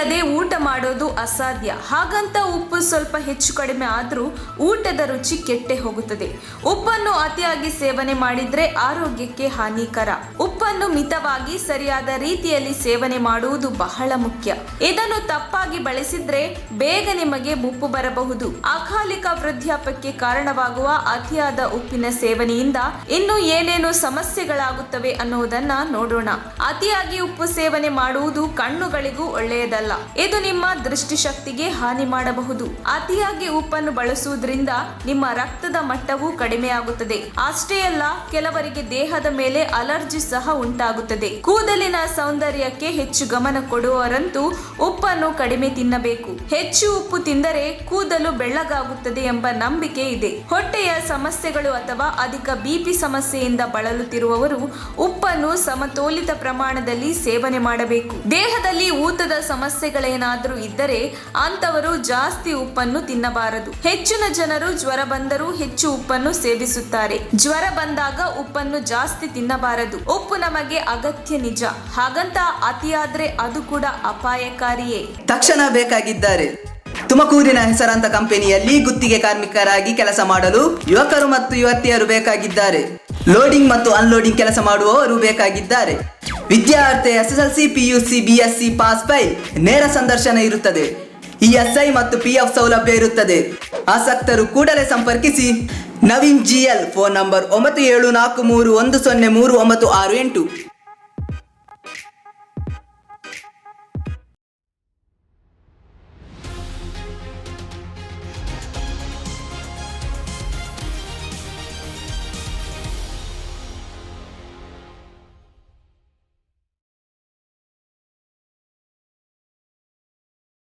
ಇಲ್ಲದೆ ಊಟ ಮಾಡೋದು ಅಸಾಧ್ಯ. ಹಾಗಂತ ಉಪ್ಪು ಸ್ವಲ್ಪ ಹೆಚ್ಚು ಕಡಿಮೆ ಆದರೂ ಊಟದ ರುಚಿ ಕೆಟ್ಟೆ ಹೋಗುತ್ತದೆ. ಉಪ್ಪನ್ನು ಅತಿಯಾಗಿ ಸೇವನೆ ಮಾಡಿದ್ರೆ ಆರೋಗ್ಯಕ್ಕೆ ಹಾನಿಕರ. ಉಪ್ಪನ್ನು ಮಿತವಾಗಿ ಸರಿಯಾದ ರೀತಿಯಲ್ಲಿ ಸೇವನೆ ಮಾಡುವುದು ಬಹಳ ಮುಖ್ಯ. ಇದನ್ನು ತಪ್ಪಾಗಿ ಬಳಸಿದ್ರೆ ಬೇಗ ನಿಮಗೆ ಮುಪ್ಪು ಬರಬಹುದು. ಅಕಾಲಿಕ ವೃದ್ಧಾಪ್ಯಕ್ಕೆ ಕಾರಣವಾಗುವ ಅತಿಯಾದ ಉಪ್ಪಿನ ಸೇವನೆಯಿಂದ ಇನ್ನು ಏನೇನು ಸಮಸ್ಯೆಗಳಾಗುತ್ತವೆ ಅನ್ನುವುದನ್ನ ನೋಡೋಣ. ಅತಿಯಾಗಿ ಉಪ್ಪು ಸೇವನೆ ಮಾಡುವುದು ಕಣ್ಣುಗಳಿಗೂ ಒಳ್ಳೆಯದಲ್ಲ. ಇದು ನಿಮ್ಮ ದೃಷ್ಟಿಶಕ್ತಿಗೆ ಹಾನಿ ಮಾಡಬಹುದು. ಅತಿಯಾಗಿ ಉಪ್ಪನ್ನು ಬಳಸುವುದರಿಂದ ನಿಮ್ಮ ರಕ್ತದ ಮಟ್ಟವೂ ಕಡಿಮೆಯಾಗುತ್ತದೆ. ಅಷ್ಟೇ ಅಲ್ಲ, ಕೆಲವರಿಗೆ ದೇಹದ ಮೇಲೆ ಅಲರ್ಜಿ ಸಹ ಉಂಟಾಗುತ್ತದೆ. ಕೂದಲಿನ ಸೌಂದರ್ಯಕ್ಕೆ ಹೆಚ್ಚು ಗಮನ ಕೊಡುವವರಂತೂ ಉಪ್ಪನ್ನು ಕಡಿಮೆ ತಿನ್ನಬೇಕು. ಹೆಚ್ಚು ಉಪ್ಪು ತಿಂದರೆ ಕೂದಲು ಬೆಳ್ಳಗಾಗುತ್ತದೆ ಎಂಬ ನಂಬಿಕೆ ಇದೆ. ಹೊಟ್ಟೆಯ ಸಮಸ್ಯೆಗಳು ಅಥವಾ ಅಧಿಕ ಬಿಪಿ ಸಮಸ್ಯೆಯಿಂದ ಬಳಲುತ್ತಿರುವವರು ಉಪ್ಪನ್ನು ಸಮತೋಲಿತ ಪ್ರಮಾಣದಲ್ಲಿ ಸೇವನೆ ಮಾಡಬೇಕು. ದೇಹದಲ್ಲಿ ಊತದ ಸಮಸ್ಯೆಗಳೇನಾದರೂ ಇದ್ದರೆ ಅಂತವರು ಜಾಸ್ತಿ ಉಪ್ಪನ್ನು ತಿನ್ನಬಾರದು. ಹೆಚ್ಚಿನ ಜನರು ಜ್ವರ ಬಂದರೂ ಹೆಚ್ಚು ಉಪ್ಪನ್ನು ಸೇವಿಸುತ್ತಾರೆ. ಜ್ವರ ಬಂದಾಗ ಉಪ್ಪನ್ನು ಜಾಸ್ತಿ ತಿನ್ನಬಾರದು. ಉಪ್ಪು ನಮಗೆ ಅಗತ್ಯ ನಿಜ, ಹಾಗಂತ ಅತಿಯಾದ್ರೆ ಅದು ಕೂಡ ಅಪಾಯಕಾರಿಯೇ. ತಕ್ಷಣ ಬೇಕಾಗಿದ್ದಾರೆ. ತುಮಕೂರಿನ ಹೆಸರಾಂತ ಕಂಪನಿಯಲ್ಲಿ ಗುತ್ತಿಗೆ ಕಾರ್ಮಿಕರಾಗಿ ಕೆಲಸ ಮಾಡಲು ಯುವಕರು ಮತ್ತು ಯುವತಿಯರು ಬೇಕಾಗಿದ್ದಾರೆ. ಲೋಡಿಂಗ್ ಮತ್ತು ಅನ್ಲೋಡಿಂಗ್ ಕೆಲಸ ಮಾಡುವವರು ಬೇಕಾಗಿದ್ದಾರೆ. ವಿದ್ಯಾರ್ಥಿ SSLC, PUC, BSc pass file. ನೇರ ಸಂದರ್ಶನ ಇರುತ್ತದೆ. ESI ಮತ್ತು PF ಸೌಲಭ್ಯ ಇರುತ್ತದೆ. ಆಸಕ್ತರು ಕೂಡಲೇ ಸಂಪರ್ಕಿಸಿ. Naveen GL, phone number 9743103968.